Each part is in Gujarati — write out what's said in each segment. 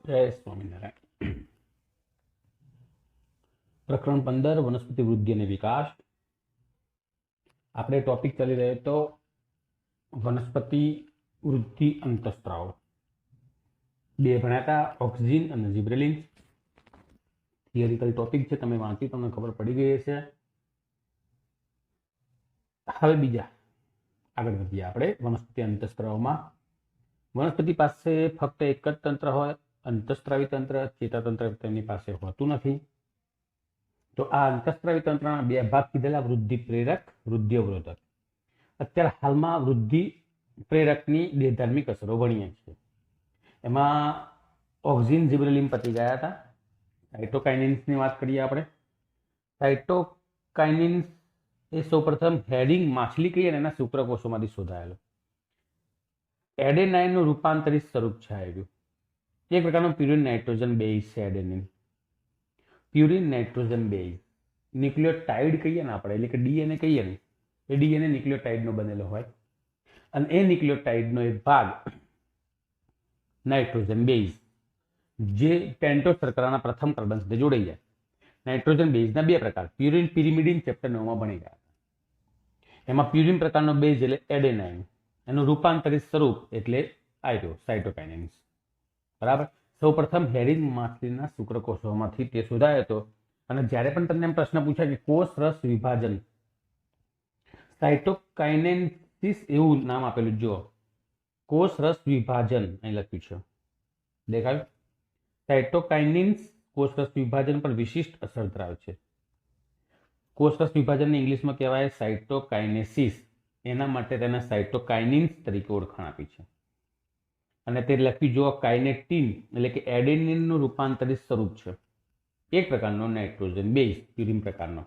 जय स्वामीनारायण। प्रकरण 15 वनस्पति वृद्धि અને વિકાસ। આપણે ટોપિક ચાલી રહ્યો તો વનસ્પતિ વૃદ્ધિ અંતઃસ્ત્રાવ બે ભણ્યા હતા, ઓક્સિન અને ઝિબ્રેલિન। થિયરિકલ ટોપિક છે, તમે વાંચી તમને ખબર પડી ગઈ હશે। હવે બીજા આગળ વધીએ આપણે વનસ્પતિ અંતઃસ્ત્રાવમાં। વનસ્પતિ પાસે ફક્ત એક જ તંત્ર હોય, અંતઃસ્ત્રાવી તંત્ર, ચેતાતંત્ર તેમની પાસે હોતું નથી। તો આ અંતઃસ્ત્રાવી તંત્રના બે ભાગ કીધેલા, વૃદ્ધિ પ્રેરક, વૃદ્ધિ અવરોધક। અત્યારે હાલમાં વૃદ્ધિ પ્રેરકની દેહધાર્મિક અસરો ભણીએ છીએ। એમાં ઓક્સિન ઝિબ્રેલિન પતી ગયા હતા। સાઇટોકાઇનિન્સની વાત કરીએ આપણે। સાઇટોકાઇનિન્સ એ સૌપ્રથમ હેડિંગ માછલી કહીએ ને એના શુક્રકોષોમાંથી શોધાયેલો એડેનાઇનનું રૂપાંતરિત સ્વરૂપ છે। આવ્યું એક પ્રકારનો પ્યુરિન નાઇટ્રોજન બેઝ છે adenine. Purine nitrogen base nucleotide કહીએ ને આપણે, એટલે કે ડીએનએ કહીએ ને, એ ડીએનએ ન્યુક્લિયોટાઇડનો બનેલો હોય અને એ ન્યુક્લિયોટાઇડનો એક ભાગ નાઇટ્રોજન બેઝ જે પેન્ટોઝ શર્કરાના પ્રથમ કાર્બન સાથે જોડાઈ જાય। નાઇટ્રોજન બેઝના બે પ્રકાર, પ્યુરિન પિરિમિડિન ચેપ્ટર 9 માં ભણી ગયા। એમાં પ્યુરિન પ્રકારનો બેઝ એટલે એડેનાઇન, એનું રૂપાંતરિત સ્વરૂપ એટલે આયરો સાઇટોકાઇનેન્સ। બરાબર। સૌપ્રથમ હેરિંગ માછલીના શુક્રકોષોમાંથી તે શોધાયો હતો। અને જ્યારે પણ તમને એમ પ્રશ્ન પૂછાય કે કોષ રસ વિભાજન, સાઇટોકાઇનેન્સિસ એવું નામ આપેલું, જો કોષ રસ વિભાજન અહીં લખ્યું છે, દેખાયું? સાઇટોકાઇનિન્સ કોષ રસ વિભાજન પર વિશિષ્ટ અસર ધરાવે છે। કોષ રસ વિભાજનને ઇંગ્લિશમાં કહેવાય સાઇટોકાઇનેસિસ, એના માટે તેને સાઇટોકાઇનિન્સ તરીકે ઓળખાણ આપી છે। અને તે લખ્યું જો કાઇનેટીન એટલે કે એડેનિનનું રૂપાંતરિત સ્વરૂપ છે, એક પ્રકારનો નાઇટ્રોજન બેઝ, પ્યુરિન પ્રકારનો।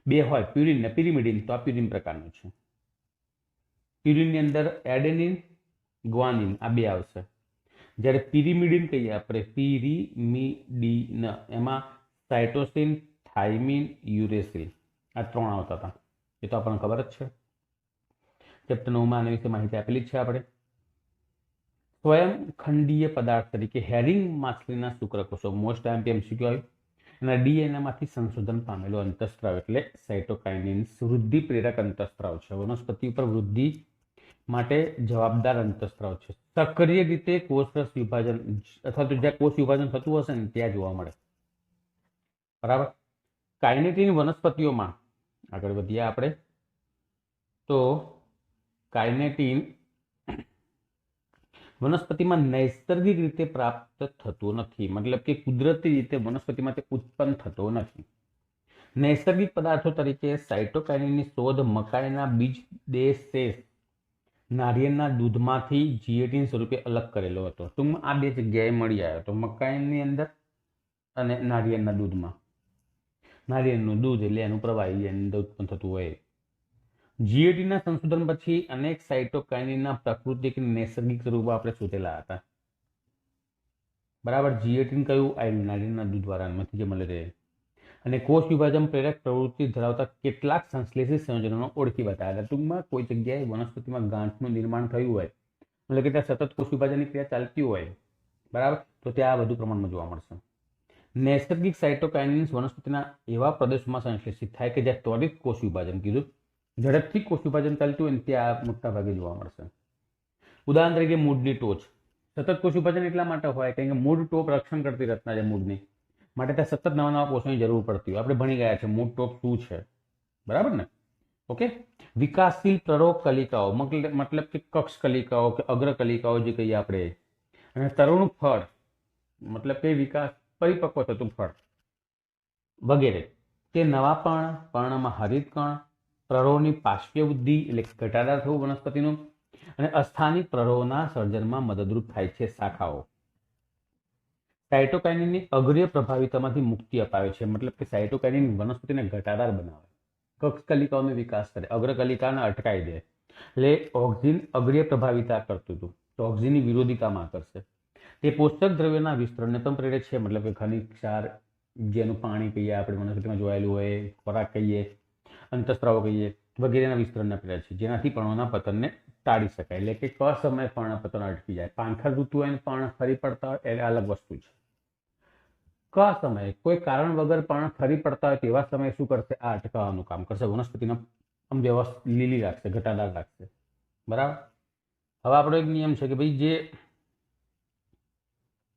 બે હોય પ્યુરિન ને પિરિમિડિન, તો આ પ્યુરિન પ્રકારનો છે। પ્યુરિનની અંદર એડેનિન, ગ્વાનિન આ બે આવશે। જ્યારે પિરિમિડિન કહીએ આપણે, પિરિમિડિન, એમાં સાઇટોસિન, થાઇમિન, યુરેસિલ આ ત્રણ આવતા હતા। એ તો આપણને ખબર જ છે, ચેપ્ટર 9 માં આના વિશે માહિતી આપેલી જ છે આપણે। સ્વયં ખંડીય પદાર્થ તરીકે હેરિંગ માછલીના શુક્રકોષો, મોસ્ટ ટાઈમ એમસીક્યુ આવ્યું, અને ડીએનએમાંથી સંશોધન પામેલો અંતઃસ્ત્રાવ એટલે સાઇટોકાઇનિન્સ વૃદ્ધિ પ્રેરક અંતઃસ્ત્રાવ છે। વનસ્પતિ ઉપર વૃદ્ધિ માટે જવાબદાર અંતઃસ્ત્રાવ છે। સક્રિય રીતે કોષરસ વિભાજન અથવા તો જ્યાં કોષ વિભાજન થતું હશે ને ત્યાં જોવા મળે। બરાબર। કાઇનેટીન વનસ્પતિઓમાં, આગળ વધીએ આપણે, તો કાઇનેટીન વનસ્પતિમાં નૈસર્ગિક રીતે પ્રાપ્ત થતો નથી, મતલબ કે કુદરતી રીતે વનસ્પતિમાં તે ઉત્પન્ન થતો નથી। નૈસર્ગિક પદાર્થો તરીકે સાઇટોકાઇનિનની શોધ મકાઈના બીજ દેશેષ નારિયેળના દૂધમાંથી જીએટીન સ્વરૂપે અલગ કરેલો હતો। ટૂંકમાં આ બે જગ્યાએ મળી આવ્યો તો મકાઈની અંદર અને નારિયેળના દૂધમાં। નારિયેળનું દૂધ એટલે એનું પ્રવાહી એની અંદર ઉત્પન્ન થતું હોય। જીએટીના સંશોધન પછી અનેક સાઇટોકાઇનિનના પ્રાકૃતિક નૈસર્ગિક સ્વરૂપો આપણે શોધેલા હતા। બરાબર। જીએટીન કયું? નારિયેળના દૂધવાળામાંથી જે મળે તે। અને કોષ વિભાજન પ્રેરક પ્રવૃત્તિ ધરાવતા કેટલાક સંશ્લેષિત સંયોજનો ઓળખી બતાવ્યા। ટૂંકમાં કોઈ જગ્યાએ વનસ્પતિમાં ગાંઠનું નિર્માણ થયું હોય, એટલે કે ત્યાં સતત કોષ વિભાજનની ક્રિયા ચાલતી હોય, બરાબર, તો ત્યાં વધુ પ્રમાણમાં જોવા મળશે। નૈસર્ગિક સાઇટોકાઇનિન્સ વનસ્પતિના એવા પ્રદેશોમાં સંશ્લેષિત થાય કે જ્યાં ત્વરિત કોષ વિભાજન, કીધું ઝડપથી કોષ વિભાજન ચાલતું હોય ને ત્યાં મોટા ભાગે જોવા મળશે। ઉદાહરણ તરીકે મૂળની ટોચ, સતત કોષ વિભાજન એટલા માટે હોય કારણ કે મૂળ ટોપ રક્ષણ કરતી રચના છે મૂળની, માટે ત્યાં સતત નવા નવા કોષોની જરૂર પડતી હોય। આપણે ભણી ગયા છે મૂળ ટોપ શું છે, બરાબર ને? ઓકે। વિકાસશીલ પ્રરોગકલિકાઓ મતલબ કે કક્ષ કલિકાઓ કે અગ્ર કલિકાઓ જે કહીએ આપણે, અને તરુણ ફળ મતલબ કે વિકાસ પરિપક્વ થતું ફળ વગેરે, તે નવા પર્ણમાં હરિત કણ, પ્રરોહની પાર્શ્વ વૃદ્ધિ એટલે ઘટાડા થવું વનસ્પતિનું, અને અસ્થાનિક પ્રરોહના સર્જનમાં મદદરૂપ થાય છે શાખાઓ। સાઇટોકાઇનિનની અગ્રીય પ્રભાવિતામાંથી મુક્તિ અપાવે છે, મતલબ કે સાઇટોકાઇનિન વનસ્પતિને ઘટાદાર બનાવે, કક્ષ કલિકાઓનો વિકાસ કરે, અગ્ર કલિકાને અટકાવી દે। એટલે ઓક્સિન અગ્રીય પ્રભાવિતા કરતું હતું તો ઓક્સિનની વિરોધિતામાં કરશે। તે પોષક દ્રવ્યોના વિસ્તરણને પણ પ્રેરે છે, મતલબ કે ખનિજ ક્ષાર, જેનું પાણી કહીએ આપણે વનસ્પતિમાં જોયેલું હોય, ખોરાક કહીએ, અંતઃસ્ત્રાવો કહીએ, વગેરેના વિસ્તરણને પ્રેરે છે, જેનાથી પર્ણોના પતનને ટાળી શકાય, એટલે કે ક સમયે પર્ણપતન અટકી જાય. પાંખર ઋતુ હોય ને પર્ણ ફરી પડતા હોય એ અલગ વસ્તુ છે. ક સમયે કોઈ કારણ વગર પર્ણ ફરી પડતા હોય તેવા સમયે શું કરશે? આ અટકાવવાનું કામ કરશે. વનસ્પતિને આમ વ્યવસ્થિત લીલી રાખશે, ઘટાદાર રાખશે. બરાબર. હવે આપણો એક નિયમ છે કે ભાઈ જે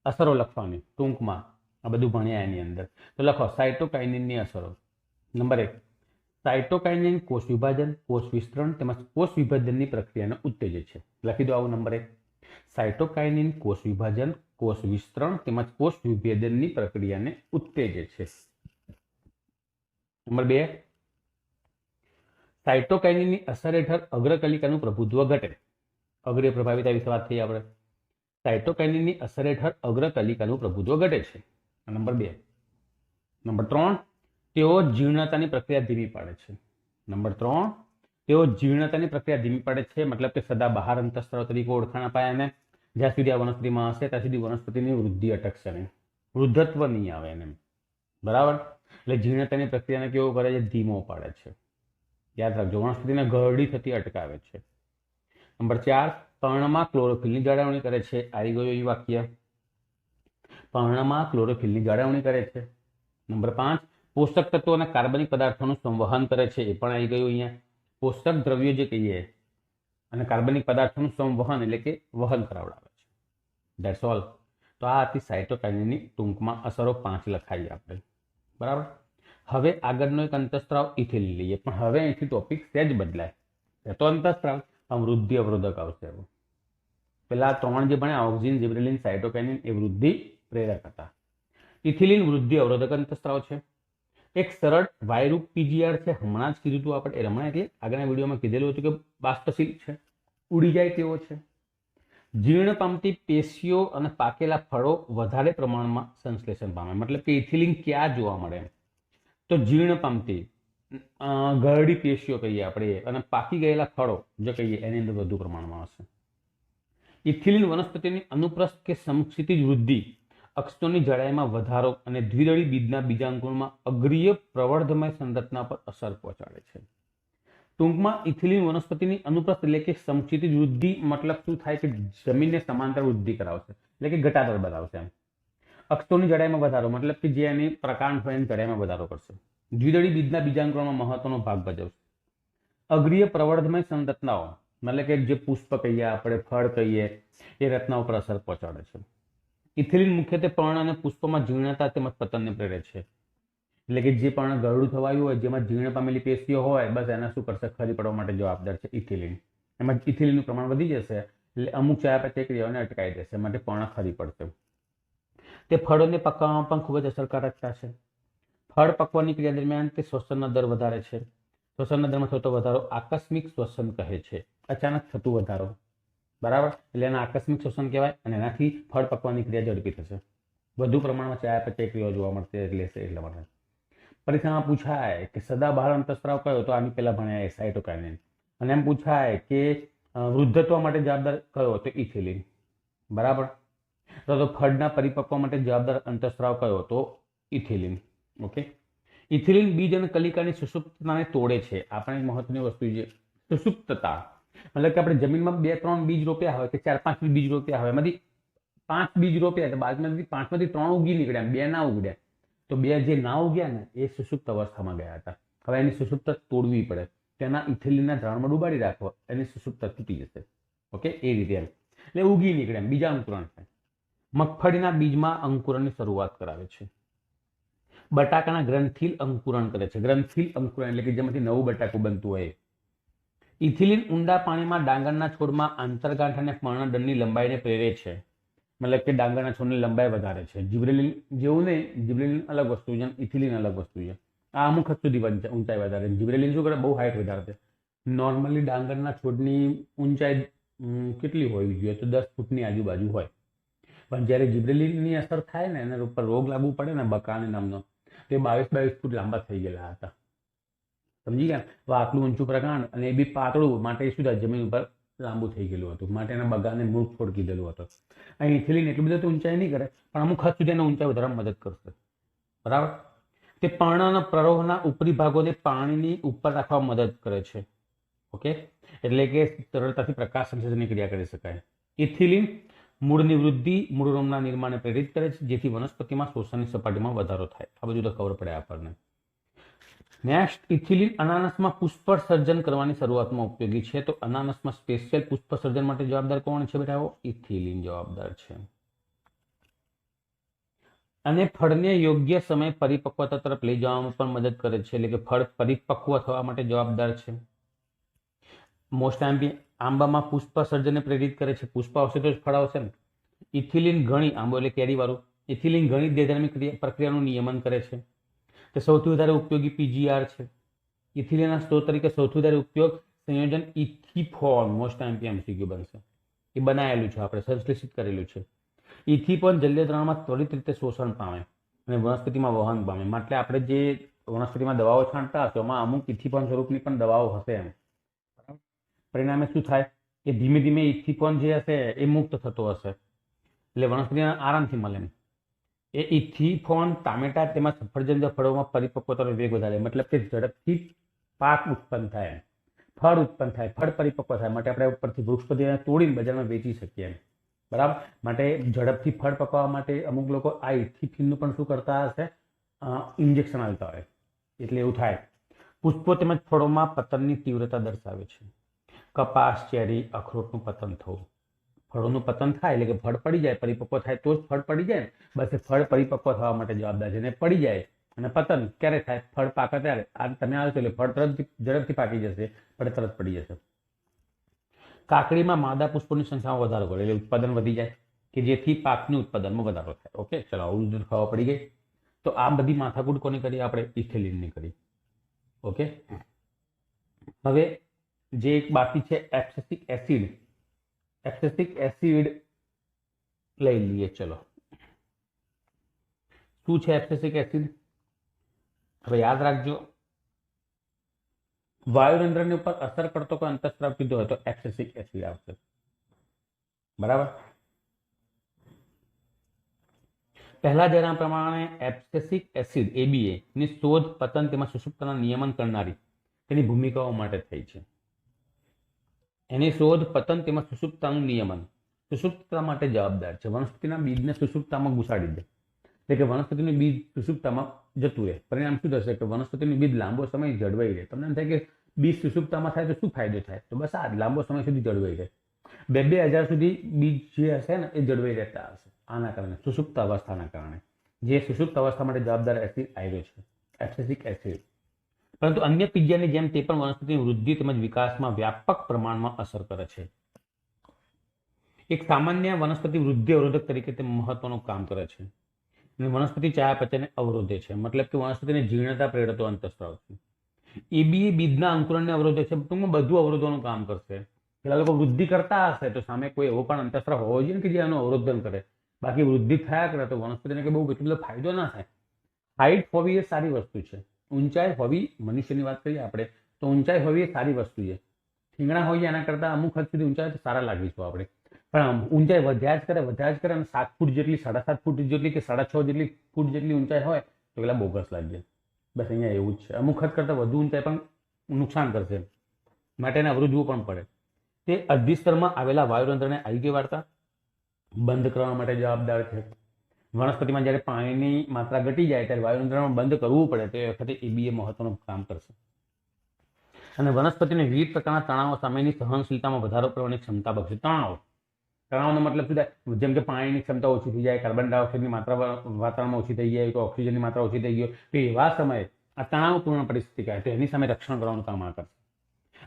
અસરો લખવાની ટૂંકમાં આ બધું ભણ્યા એની અંદર, તો લખો સાયટોકાઇનિનની અસરો. નંબર 1, સાયટોકાઇનિન કોષ વિભાજન, કોષ વિસ્તરણ તેમજ કોષ વિભાજનની પ્રક્રિયાને ઉત્તેજે છે. લખી દો આવું નંબર 1. સાયટોકાઇનિન કોષ વિભાજન, કોષ વિસ્તરણ તેમજ કોષ વિભેદનની પ્રક્રિયાને ઉત્તેજે છે. નંબર 2, સાયટોકાઇનિનની અસર હેઠળ અગ્રકલિકાનું પ્રભુત્વ ઘટે. અગ્ર પ્રભાવિતા વિશે વાત થઈ આપણે. સાયટોકાઇનિનની અસર હેઠળ અગ્રકલિકાનું પ્રભુત્વ ઘટે છે. નંબર 2. નંબર 3, તેઓ જીર્ણતાની પ્રક્રિયા ધીમી પાડે છે. નંબર 3, તેઓ જીર્ણતાની પ્રક્રિયા ધીમી પાડે છે, મતલબ કે સદાબહાર અંતઃસ્ત્રાવ તરીકે ઓળખાણ અપાય. અને જ્યાં સુધી આ વનસ્પતિમાં હશે ત્યાં સુધી વનસ્પતિની વૃદ્ધિ અટકશે નહીં, વૃદ્ધત્વ નહીં આવે એને. બરાબર. એટલે જીર્ણતાની પ્રક્રિયાને કેવો કરે છે? ધીમો પાડે છે. યાદ રાખજો, વનસ્પતિને ઘરડી થતી અટકાવે છે. નંબર 4, પર્ણમાં ક્લોરોફિલની જાળવણી કરે છે. આવી ગયું એ વાક્ય. પર્ણમાં ક્લોરોફિલની જાળવણી કરે છે. નંબર 5, પોષક તત્વો અને કાર્બનિક પદાર્થોનું સંવહન કરે છે. એ પણ આવી ગયું અહીંયા. પોષક દ્રવ્યો જે કહીએ અને કાર્બનિક પદાર્થોનું સંવહન એટલે કે વહન કરાવડાવે છે. That's all. તો આ હતી સાયટોકાઇનિનની ટૂંકમાં અસરો 5 લખાઈ આપણે. બરાબર. હવે આગળનો એક અંતઃસ્ત્રાવ ઇથિલિન લઈએ, પણ હવે અહીંથી ટોપિક સહેજ બદલાય. તો અંતઃસ્ત્રાવ આમ વૃદ્ધિ અવરોધક આવશે. પેલા 3 જે ભણ્યા ઓક્સિન, જિબ્રેલિન, સાયટોકાઇનિન એ વૃદ્ધિ પ્રેરક હતા. ઇથિલિન વૃદ્ધિ અવરોધક અંતઃસ્ત્રાવ છે. એક સરળ વાયરૂપ પીજીઆર છે. હમણાં જ કીધું હતું આપણે, હમણાં એટલે આગળના વિડીયોમાં કીધેલું હતું કે બાષ્પશીલ છે, ઉડી જાય તેવો છે. જીર્ણ પામતી પેશીઓ અને પાકેલા ફળો વધારે પ્રમાણમાં સંશ્લેષણ પામે. મતલબ કે ઇથિલિન ક્યાં જોવા મળે? તો જીર્ણ પામતી ઘરડી પેશીઓ કહીએ આપણે અને પાકી ગયેલા ફળો જો કહીએ એની અંદર વધુ પ્રમાણમાં હશે. ઇથિલિન વનસ્પતિની અનુપ્રસ્થ કે સમક્ષિતિજ વૃદ્ધિ, અક્ષતોની જાડાઈમાં વધારો અને દ્વિદળી બીજના બીજાંકુરમાં અગ્રીય પ્રવર્ધમય સંરચના પર અસર પહોંચાડે છે. ટૂંકમાં ઇથિલિન વનસ્પતિની અનુપ્રસ્થ એટલે કે સમક્ષિતિજ વૃદ્ધિ મતલબ શું થાય કે જમીનને સમાંતર વૃદ્ધિ કરાવશે, એટલે કે ઘટાડર બનાવશે. એમ અક્ષતોની જાડાઈમાં વધારો મતલબ કે જે એની પ્રકાંડ હોય એની જાડાઈમાં વધારો કરશે. દ્વિદળી બીજના બીજાંકુરમાં મહત્વનો ભાગ ભજવશે. અગ્રીય પ્રવર્ધમય સંરચનાઓ મતલબ કે જે પુષ્પ કહીએ આપણે, ફળ કહીએ, એ રચનાઓ પર અસર પહોંચાડે છે. ઇથિલિન મુખ્યત્વે પર્ણ અને પુષ્પમાં જીર્ણતા તેમજ પતનને પ્રેરે છે. એટલે કે જે પર્ણ ગરડું થવાયું હોય, જેમાં જીર્ણ પામેલી પેશીઓ હોય, બસ એના શું કરશે? ખરી પડવા માટે જવાબદાર છે ઇથિલિન. એમાં ઇથિલિનનું પ્રમાણ વધી જશે એટલે અમુક ચયાપચય ક્રિયાઓને અટકાવી દેશે, માટે પર્ણ ખરી પડશે. તે ફળોને પકવવામાં પણ ખૂબ જ અસરકારકતા છે. ફળ પકવાની ક્રિયા દરમિયાન તે શ્વસનનો દર વધારે છે. શ્વસનના દરમાં થતો વધારો આકસ્મિક શ્વસન કહે છે. અચાનક થતું વધારો. બરાબર. એટલે એના આકસ્મિક શ્વસન કહેવાય અને એનાથી ફળ પકવાની ક્રિયા ઝડપી થશે. વધુ પ્રમાણમાં ચયાપચય ક્રિયાઓ જોવા મળશે એટલા માટે. પરીક્ષામાં પૂછાય કે સદાબહાર અંતઃસ્ત્રાવ કયો? તો આની પહેલા ભણ્યા સાયટોકાઇનિન. અને એમ પૂછાય કે વૃદ્ધત્વ માટે જવાબદાર કયો? તો ઇથિલિન. બરાબર. તો ફળના પરિપક્વ માટે જવાબદાર અંતઃસ્ત્રાવ કયો? તો ઇથિલિન. ઓકે. ઇથિલિન બીજ અને કલિકાની સુષુપ્તતાને તોડે છે. આપણે એક મહત્વની વસ્તુ છે સુષુપ્તતા. મતલબ કે આપણે જમીનમાં 2-3 બીજ રોપ્યા હોય કે 4-5 બીજ રોપ્યા હોય, એમાંથી 5 બીજ રોપ્યા તો બાદમાંથી 5માંથી 3 ઉગી નીકળ્યા, 2 ના ઉગડ્યા. તો 2 જે ના ઉગ્યા ને એ સુષુપ્ત અવસ્થામાં ગયા હતા. હવે એની સુષુપ્તતા તોડવી પડે. તેના ઇથિલિનના દ્રાવણમાં ડુબાડી રાખો, એની સુષુપ્તતા તૂટી જશે. ઓકે, એ રીતે એમ એટલે ઉગી નીકળે, બીજા અંકુરણ થાય. મગફળીના બીજમાં અંકુરણની શરૂઆત કરાવે છે. બટાકાના ગ્રંથિલ અંકુરણ કરે છે. ગ્રંથિલ અંકુરણ એટલે કે જેમાંથી નવું બટાકું બનતું હોય. ઇથિલિન ઊંડા પાણીમાં ડાંગરના છોડમાં આંતરગાંઠ અને પર્ણદંડની લંબાઈને પ્રેરે છે. મતલબ કે ડાંગરના છોડની લંબાઈ વધારે છે. જિબ્રેલિન જેવું નહીં, જિબ્રેલિન અલગ વસ્તુ છે, ઇથિલિન અલગ વસ્તુ છે. આ અમુક હદ સુધી ઊંચાઈ વધારે. જિબ્રેલિન શું કરે? બહુ હાઇટ વધારે છે. નોર્મલી ડાંગરના છોડની ઊંચાઈ કેટલી હોવી જોઈએ? તો 10 ફૂટની આજુબાજુ હોય. પણ જ્યારે જિબ્રેલિનની અસર થાય ને, એના ઉપર રોગ લાગુ પડે ને, બકાને નામનો, તે 22 ફૂટ લાંબા થઈ ગયેલા હતા. સમજી ગયા? તો આટલું ઊંચું પ્રકાંડ અને એ બી પાતળું, માટે શું થાય? જમીન ઉપર લાંબુ થઈ ગયેલું હતું, માટે એના બગાને મૃત છોડ કીધેલું હતું. અહીં ઇથિલિન એટલું બધું ઊંચાઈ નહીં કરે, પણ અમુક હદ સુધી એને ઊંચાઈ વધારવામાં મદદ કરશે. બરાબર. તે પર્ણના પ્રરોહના ઉપરી ભાગોને પાણીની ઉપર રાખવા મદદ કરે છે. ઓકે, એટલે કે સરળતાથી પ્રકાશ સંશ્લેષણની ક્રિયા કરી શકાય. ઇથિલિન મૂળની વૃદ્ધિ, મૂળરોમના નિર્માણને પ્રેરિત કરે છે, જેથી વનસ્પતિમાં શોષણની સપાટીમાં વધારો થાય. આ બધું તો ખબર પડે આપણને. નેક્સ્ટ, ઇથિલિન અનાનસમાં પુષ્પસર્જન કરવાની શરૂઆતમાં ઉપયોગી છે. તો અનાનસમાં સ્પેશિયલ પુષ્પસર્જન માટે જવાબદાર કોણ છે બેટા? ઇથિલિન જવાબદાર છે. અને ફળને યોગ્ય સમય પરિપક્વતા તરફ લઈ જવામાં પણ મદદ કરે છે, એટલે કે ફળ પરિપક્વ થવા માટે જવાબદાર છે. મોસ્ટ આંબી આંબામાં પુષ્પસર્જનને પ્રેરિત કરે છે. પુષ્પ આવશે તો જ ફળ આવશે ને. ઇથિલિન ઘણી, આંબો એટલે કેરી વાળું, ઇથિલિન ઘણી દેહધર્મી પ્રક્રિયાનું નિયમન કરે છે. તે સૌથી વધારે ઉપયોગી પીજીઆર છે. ઇથિલિનના સ્ત્રોત તરીકે સૌથી વધારે ઉપયોગ સંયોજન ઇથિફોન, મોસ્ટ ટાઈમ એમસીક્યુ બનશે. એ બનાવેલું છે, આપણે સંશ્લેષિત કરેલું છે. ઇથિફોન જલીય દ્રાવણમાં ત્વરિત રીતે શોષણ પામે અને વનસ્પતિમાં વહન પામે. એટલે આપણે જે વનસ્પતિમાં દવાઓ છાંટતા હશો એમાં અમુક ઇથિફોન સ્વરૂપની પણ દવાઓ હશે એમ. પરિણામે શું થાય કે ધીમે ધીમે ઇથિફોન જે હશે એ મુક્ત થતો હશે, એટલે વનસ્પતિને આરામથી મળે. એ ઇથિફોન ટામેટા તેમાં સફરજન ફળોમાં પરિપક્વતાનો વેગ વધારે, મતલબ કે ઝડપથી પાક ઉત્પન્ન થાય, ફળ ઉત્પન્ન થાય, ફળ પરિપક્વ થાય. માટે આપણે ઉપરથી વૃક્ષપતિને તોડીને બજારમાં વેચી શકીએ એમ. બરાબર. માટે ઝડપથી ફળ પકવવા માટે અમુક લોકો આ ઇથિફિનનું પણ શું કરતા હશે? ઇન્જેક્શન આવતા હોય, એટલે એવું થાય. પુષ્પો તેમજ ફળોમાં પતનની તીવ્રતા દર્શાવે છે. કપાસ, ચેરી, અખરોટનું પતન થવું. ફળોનું પતન થાય એટલે કે ફળ પડી જાય, પરિપક્વ થાય તો જ ફળ પડી જાય ને. બસ એ ફળ પરિપક્વ થવા માટે જવાબદાર છે. અને પડી જાય અને પતન ક્યારે થાય? ફળ પાકે ત્યારે. આ તમે આવશો એટલે ફળ તરત ઝડપથી પાકી જશે, પણ તરત પડી જશે. કાકડીમાં માદા પુષ્પોની સંખ્યામાં વધારો કરે એટલે ઉત્પાદન વધી જાય, કે જેથી પાકની ઉત્પાદનમાં વધારો થાય. ઓકે, ચલો આવું ખબર પડી ગઈ. તો આ બધી માથાકૂટ કોની કરી? આપણે ઇથિલિનની કરી. ઓકે, હવે જે એક બાકી છે એબ્સિસિક એસિડ. એબ્સિસિક એસિડ લઈ લઈએ. ચલો, શું છે એબ્સિસિક એસિડ? હવે યાદ રાખજો, વાયુરંધ્રની ઉપર અસર કરતો કોઈ અંતઃસ્રાવ કીધો હોય તો એબ્સિસિક એસિડ આવશે. બરાબર. પહેલા જણા પ્રમાણે એબ્સિસિક એસિડ એબીએ ની શોધ પતન તેમજ સુષુપ્તના નિયમન કરનારી તેની ભૂમિકાઓ માટે થઈ છે. એની શોધ પતન તેમજ સુષુપ્તતાનું નિયમન, સુષુપ્તતા માટે જવાબદાર છે. વનસ્પતિના બીજને સુષુપ્તતામાં ઘુસાડી દે, એટલે કે વનસ્પતિનું બીજ સુષુપ્તતામાં જતું રહે. પરિણામ શું થશે કે વનસ્પતિનું બીજ લાંબો સમય જળવાઈ રહે. તમને એમ થાય કે બીજ સુષુપ્તતામાં થાય તો શું ફાયદો થાય? તો બસ આ લાંબો સમય સુધી જળવાઈ રહે. 2000 સુધી બીજ જે હશે ને એ જળવાઈ રહેતા હશે. આના કારણે સુષુપ્ત અવસ્થાના કારણે, જે સુષુપ્ત અવસ્થા માટે જવાબદાર એસિડ આવ્યો છે એબ્સિસિક એસિડ. પરંતુ અન્ય પીજિયાની જેમ તે પણ વનસ્પતિની વૃદ્ધિ તેમજ વિકાસમાં વ્યાપક પ્રમાણમાં અસર કરે છે. એક સામાન્ય વનસ્પતિ વૃદ્ધિ અવરોધક તરીકે તે મહત્વનું કામ કરે છે. વનસ્પતિ ચયાપચયને અવરોધે છે, મતલબ કે વનસ્પતિને જીર્ણતા પ્રેરતો અંતઃસ્રાવ છે. એબીએ બીજના અંકુરણને અવરોધે છે. ટૂંકમાં બધું અવરોધવાનું કામ કરશે. પેલા લોકો વૃદ્ધિ કરતા હશે તો સામે કોઈ એવો પણ અંતઃસ્રાવ હોવો જોઈએ કે જે એનું અવરોધન કરે. બાકી વૃદ્ધિ થયા કરે તો વનસ્પતિને કે બહુ એટલો બધો ફાયદો ના થાય. હાઇટ હોવી એ સારી વસ્તુ છે. ઊંચાઈ હોવી, મનુષ્યની વાત કરીએ આપણે તો ઊંચાઈ હોવી એ સારી વસ્તુ છે. ઠીંગણા હોઈએ એના કરતાં અમુક હદ સુધી ઊંચાઈ તો સારા લાગીશું આપણે. પણ ઊંચાઈ વધ્યા જ કરે અને 7 ફૂટ જેટલી, 7.5 ફૂટ જેટલી કે 6.5 જેટલી ફૂટ જેટલી ઊંચાઈ હોય તો પેલા બોગસ લાગે. બસ અહીંયા એવું જ છે. અમુક હદ કરતાં વધુ ઊંચાઈ પણ નુકસાન કરશે, માટે એને અવરોધવું પણ પડે. તે અધિસ્તરમાં આવેલા વાયુરંધ્રને આયુગ્ય વાર્તા બંધ કરવા માટે જવાબદાર છે. વનસ્પતિમાં જ્યારે પાણીની માત્રા ઘટી જાય ત્યારે વાયુરંધ્રમાં બંધ કરવું પડે, તો એ વખતે એબીએ મહત્વનું કામ કરશે. અને વનસ્પતિને વિવિધ પ્રકારના તણાવો સામેની સહનશીલતામાં વધારો કરવાની ક્ષમતા બનશે. તણાવનો મતલબ શું થાય? જેમ કે પાણીની ક્ષમતા ઓછી થઈ જાય, કાર્બન ડાયોક્સાઇડની માત્રા વાતાવરણમાં ઓછી થઈ જાય, તો ઓક્સિજનની માત્રા ઓછી થઈ ગઈ, તો એવા સમયે આ તણાવપૂર્ણ પરિસ્થિતિ કહે તો એની સામે રક્ષણ કરવાનું કામ આ કરશે.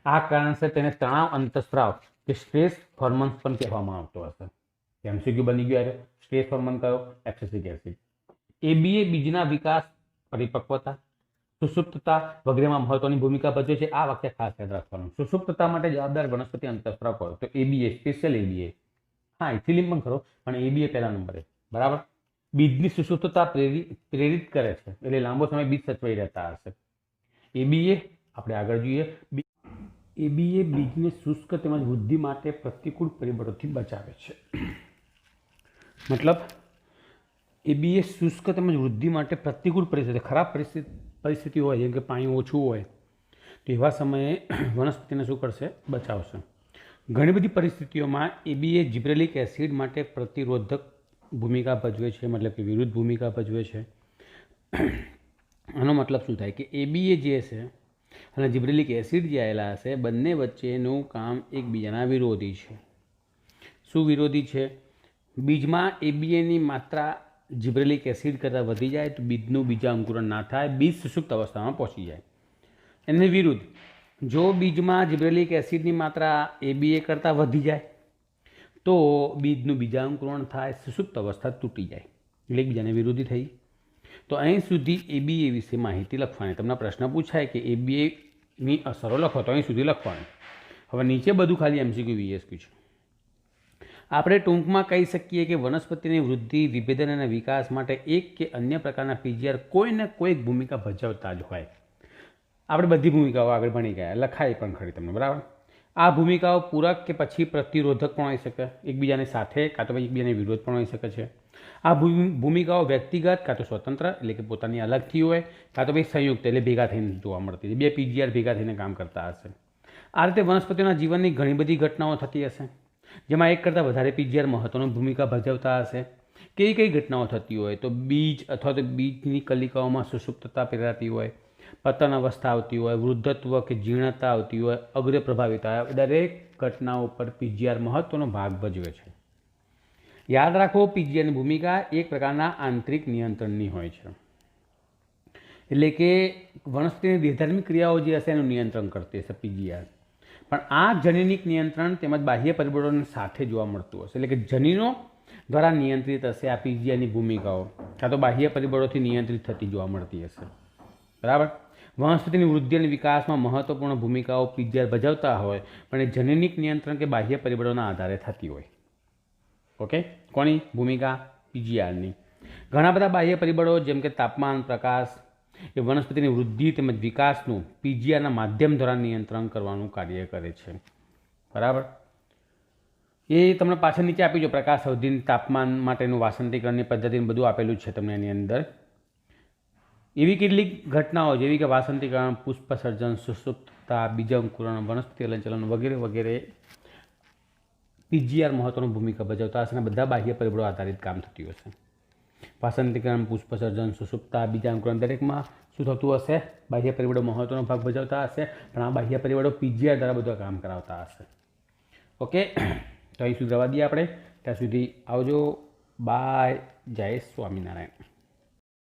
આ કારણસર તેને તણાવ અંતઃસ્રાવ કે સ્ટ્રેસ હોર્મોન્સ પણ કહેવામાં આવતો હશે. એમસીક્યુ બની ગયો. સ્ટ્રેસ હોર્મોન કયો? એબ્સિસિક એસિડ. એબીએ બીજના વિકાસ, પરિપક્વતા, સુષુપ્તતા વગેરેમાં મહત્વની ભૂમિકા ભજવે છે. આ વાક્ય ખાસ યાદ રાખવાનું. સુષુપ્તતા માટે જવાબદાર વનસ્પતિ અંતઃસ્રાવ કયો? તો એબીએ, સ્પેશિયલ એબીએ. હા, ઇથિલિન પણ ખરો, પણ એબીએ પહેલા નંબરે. બરાબર. બીજની સુષુપ્તતા પ્રેરિત કરે છે, એટલે લાંબો સમય બીજ સચવાઈ રહેતા હશે. એબીએ આપણે આગળ જોઈએ. એબીએ બીજને શુષ્ક તેમજ વૃદ્ધિ માટે પ્રતિકૂળ પરિબળોથી બચાવે છે. મતલબ એબીએ શુષ્ક તેમજ વૃદ્ધિ માટે પ્રતિકૂળ પરિસ્થિતિ, ખરાબ પરિસ્થિતિ હોય, જેમ કે પાણી ઓછું હોય તો એવા સમયે વનસ્પતિને શું કરશે? બચાવશે. ઘણી બધી પરિસ્થિતિઓમાં એબીએ જિબ્રેલિક એસિડ માટે પ્રતિરોધક ભૂમિકા ભજવે છે, મતલબ કે વિરુદ્ધ ભૂમિકા ભજવે છે. આનો મતલબ શું થાય કે એબીએ જે છે અને જિબ્રેલિક એસિડ જે આવેલા હશે બંને વચ્ચેનું કામ એકબીજાના વિરોધી છે. શું વિરોધી છે? બીજમાં એબીએની માત્રા જિબ્રેલિક એસિડ કરતાં વધી જાય તો બીજનું બીજાંકુરણ ના થાય, બીજ સુષુપ્ત અવસ્થામાં પહોંચી જાય. એને વિરુદ્ધ, જો બીજમાં જિબ્રેલિક એસિડની માત્રા એબીએ કરતાં વધી જાય તો બીજનું બીજાંકુરણ થાય, સુષુપ્ત અવસ્થા તૂટી જાય, એટલે એકબીજાને વિરોધી થઈ. તો અહીં સુધી એબીએ વિશે માહિતી લખવાની. તમને પ્રશ્ન પૂછાય કે એબીએની અસરો લખો, તો અહીં સુધી લખવાનું. હવે નીચે બધું ખાલી એમસીક્યુ વીએસક્યુ છે. આપણે ટૂંકમાં કહી શકીએ કે વનસ્પતિની વૃદ્ધિ, વિભેદન અને વિકાસ માટે એક કે અન્ય પ્રકારના પીજીઆર કોઈને કોઈ ભૂમિકા ભજવતા જ હોય. આપણે બધી ભૂમિકાઓ આગળ ભણી ગયા, લખાઈ પણ ખરી તમને, બરાબર. આ ભૂમિકાઓ પૂરક કે પછી પ્રતિરોધક પણ હોઈ શકે, એકબીજાની સાથે કાં તો પછી એકબીજાને વિરોધ પણ હોઈ શકે છે. આ ભૂમિકાઓ વ્યક્તિગત કાં તો સ્વતંત્ર એટલે કે પોતાની અલગથી હોય, કાં તો પછી સંયુક્ત એટલે ભેગા થઈને જોવા મળતી છે. બે પીજીઆર ભેગા થઈને કામ કરતા હશે. આ રીતે વનસ્પતિઓના જીવનની ઘણી બધી ઘટનાઓ થતી હશે, જેમાં એક કરતાં વધારે પીજીઆર મહત્ત્વની ભૂમિકા ભજવતા હશે. કઈ કઈ ઘટનાઓ થતી હોય? તો બીજ અથવા તો બીજની કલિકાઓમાં સુષુપ્તતા પ્રેરાતી હોય, પતન અવસ્થા આવતી હોય, વૃદ્ધત્વ કે જીર્ણતા આવતી હોય, અગ્ર પ્રભાવિત હોય. દરેક ઘટનાઓ પર પીજીઆર મહત્ત્વનો ભાગ ભજવે છે. યાદ રાખો, પીજીઆરની ભૂમિકા એક પ્રકારના આંતરિક નિયંત્રણની હોય છે, એટલે કે વનસ્પતિની દેહધાર્મિક ક્રિયાઓ જે હશે એનું નિયંત્રણ કરતી હશે પીજીઆર. પણ આ જનીનિક નિયંત્રણ તેમજ બાહ્ય પરિબળોની સાથે જોવા મળતું હશે, એટલે કે જનીનો દ્વારા નિયંત્રિત હશે આ પીજીઆરની ભૂમિકાઓ, કાં તો બાહ્ય પરિબળોથી નિયંત્રિત થતી જોવા મળતી હશે, બરાબર. વનસ્પતિની વૃદ્ધિ અને વિકાસમાં મહત્વપૂર્ણ ભૂમિકાઓ પીજીઆર ભજવતા હોય, પણ એ જનીનિક નિયંત્રણ કે બાહ્ય પરિબળોના આધારે થતી હોય. ઓકે, કોની ભૂમિકા? પીજીઆરની. ઘણા બધા બાહ્ય પરિબળો જેમ કે તાપમાન, પ્રકાશ એ વનસ્પતિની વૃદ્ધિ તેમજ વિકાસનું પીજીઆરના માધ્યમ દ્વારા નિયંત્રણ કરવાનું કાર્ય કરે છે, બરાબર. એ તમને પાછળ નીચે આપી જો પ્રકાશ અવધિ, તાપમાન માટેનું વાસંતીકરણની પદ્ધતિને બધું આપેલું જ છે તમને એની અંદર. એવી કેટલીક ઘટનાઓ જેવી કે વાસંતીકરણ, પુષ્પસર્જન, સુષુપ્તતા, બીજાંકુરણ, વનસ્પતિ હલનચલન વગેરે વગેરે પીજીઆર મહત્વની ભૂમિકા ભજવતા હશે અને બધા બાહ્ય પરિબળો આધારિત કામ થતું હશે. વાસંતીકરણ, પુષ્પસર્જન, સુષુપ્તતા, બીજાંકુરણ દરેકમાં શું થતું હશે? બાહ્ય પરિબળો મહત્વનો ભાગ ભજવતા હશે, પણ આ બાહ્ય પરિબળો પીજીઆર દ્વારા બધા કામ કરાવતા હશે. ઓકે, તો અહીં સુધી રવા દઈએ આપણે. ત્યાં સુધી આવજો. બાય. જય સ્વામિનારાયણ.